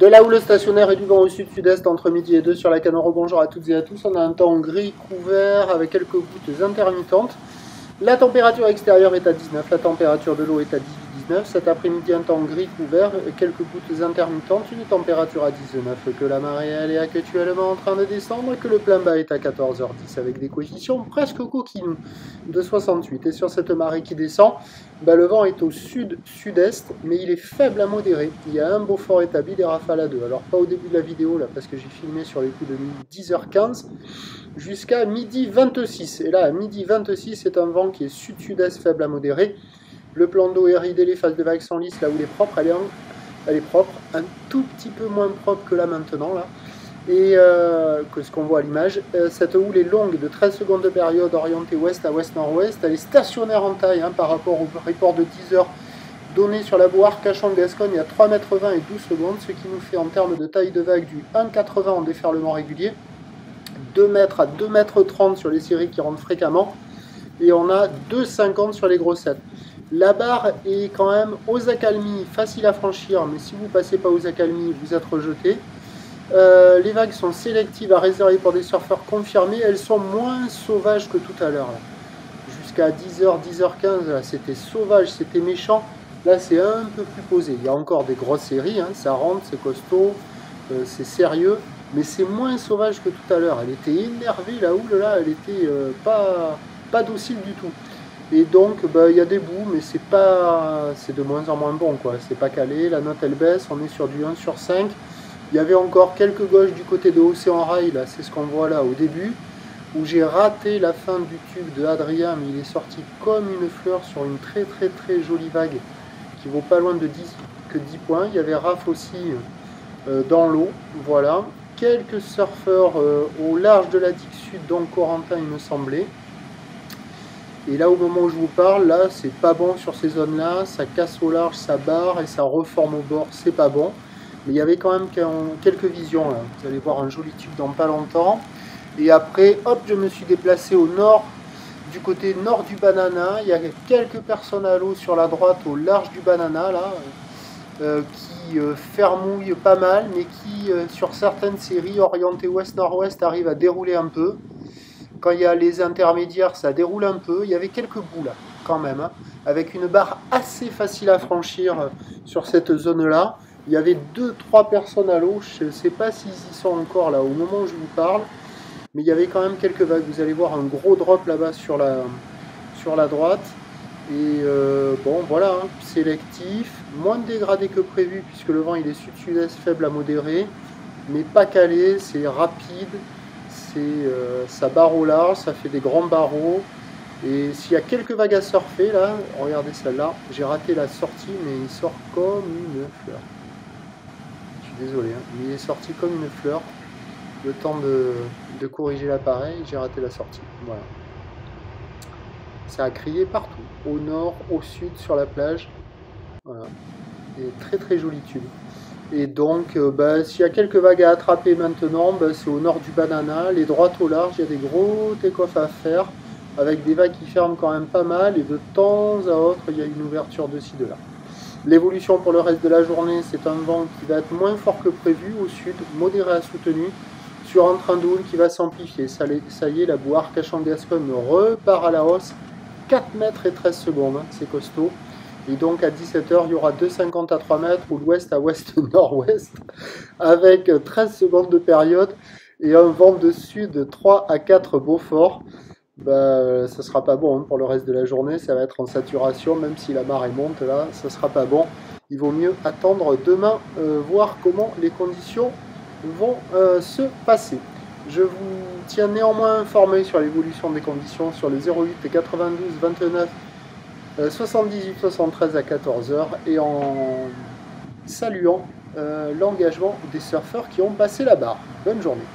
De la houle stationnaire et du vent au sud-sud-est entre midi et 2 sur la Canoro. Bonjour à toutes et à tous. On a un temps gris couvert avec quelques gouttes intermittentes. La température extérieure est à 19, la température de l'eau est à 18-19. Cet après-midi, un temps gris couvert, quelques gouttes intermittentes, une température à 19, que la marée elle est actuellement en train de descendre, que le plein bas est à 14h10 avec des coefficients presque coquinous de 68. Et sur cette marée qui descend, le vent est au sud-sud-est, mais il est faible à modéré. Il y a un beau fort établi, des rafales à 2. Alors pas au début de la vidéo, là, parce que j'ai filmé sur les coups de 10h15, jusqu'à midi 26. Et là, à midi 26, c'est un vent qui est sud-sud-est faible à modéré. Le plan d'eau est ridé, les phases de vagues sont lisses, là où elle est propre, elle est propre, un tout petit peu moins propre que là maintenant, là, et que ce qu'on voit à l'image. Cette houle est longue de 13 secondes de période, orientée ouest à ouest-nord-ouest. Elle est stationnaire en taille par rapport au report de 10 heures donné sur la boue Arcachon-Gascogne à 3,20 m et 12 secondes, ce qui nous fait en termes de taille de vague du 1,80 en déferlement régulier, 2 mètres à 2,30 m sur les séries qui rentrent fréquemment, et on a 2,50 sur les grossettes. La barre est quand même aux accalmies, facile à franchir, mais si vous ne passez pas aux accalmies, vous êtes rejeté. Les vagues sont sélectives à réserver pour des surfeurs confirmés, elles sont moins sauvages que tout à l'heure. Jusqu'à 10h, 10h15, c'était sauvage, c'était méchant. Là, c'est un peu plus posé. Il y a encore des grosses séries, hein, ça rentre, c'est costaud, c'est sérieux, mais c'est moins sauvage que tout à l'heure. Elle était énervée, la houle, là, elle était pas docile du tout. Et donc, il y a des bouts, mais c'est de moins en moins bon, quoi. C'est pas calé, la note, elle baisse, on est sur du 1 sur 5. Il y avait encore quelques gauches du côté de Océan Rail, là, c'est ce qu'on voit là au début, où j'ai raté la fin du tube de Adrien, mais il est sorti comme une fleur sur une très très très jolie vague qui vaut pas loin de 10 points. Il y avait Raph aussi dans l'eau, voilà. Quelques surfeurs au large de la digue sud, dont Corentin il me semblait. Et là, au moment où je vous parle, là, c'est pas bon sur ces zones-là, ça casse au large, ça barre et ça reforme au bord, c'est pas bon. Mais il y avait quand même quelques visions, là. Vous allez voir un joli tube dans pas longtemps. Et après, hop, je me suis déplacé au nord, du côté nord du Banana. Il y a quelques personnes à l'eau sur la droite, au large du Banana, là, qui fermouillent pas mal, mais qui, sur certaines séries orientées ouest-nord-ouest, arrivent à dérouler un peu. Quand il y a les intermédiaires, ça déroule un peu. Il y avait quelques bouts, là, quand même, hein, avec une barre assez facile à franchir sur cette zone-là. Il y avait 2-3 personnes à l'eau, je ne sais pas s'ils y sont encore là au moment où je vous parle, mais il y avait quand même quelques vagues. Vous allez voir un gros drop là-bas sur la droite. Et bon, voilà, hein, sélectif, moins de dégradé que prévu, puisque le vent il est sud-sud-est faible à modéré, mais pas calé, c'est rapide, ça barre au large, ça fait des grands barreaux. Et s'il y a quelques vagues à surfer, là, regardez celle-là, j'ai raté la sortie, mais il sort comme une fleur. Désolé, hein, mais il est sorti comme une fleur. Le temps de corriger l'appareil, j'ai raté la sortie. Voilà. Ça a crié partout, au nord, au sud, sur la plage. Voilà. Et très très joli tube. Et donc, s'il y a quelques vagues à attraper maintenant, c'est au nord du Banana, les droites au large, il y a des gros take-off à faire, avec des vagues qui ferment quand même pas mal, et de temps à autre, il y a une ouverture de ci, de là. L'évolution pour le reste de la journée, c'est un vent qui va être moins fort que prévu au sud, modéré à soutenu, sur un train de houle qui va s'amplifier. Ça y est, la boue Arcachon-Gascogne repart à la hausse, 4 mètres et 13 secondes, hein, c'est costaud. Et donc à 17h, il y aura 2,50 à 3 mètres, ou l'ouest à ouest-nord-ouest, avec 13 secondes de période, et un vent de sud 3 à 4 Beaufort. Ça sera pas bon, hein, pour le reste de la journée, ça va être en saturation, même si la marée monte là, ça sera pas bon. Il vaut mieux attendre demain, voir comment les conditions vont se passer. Je vous tiens néanmoins informé sur l'évolution des conditions sur le 08 et 92 29 78 73 à 14h, et en saluant l'engagement des surfeurs qui ont passé la barre. Bonne journée.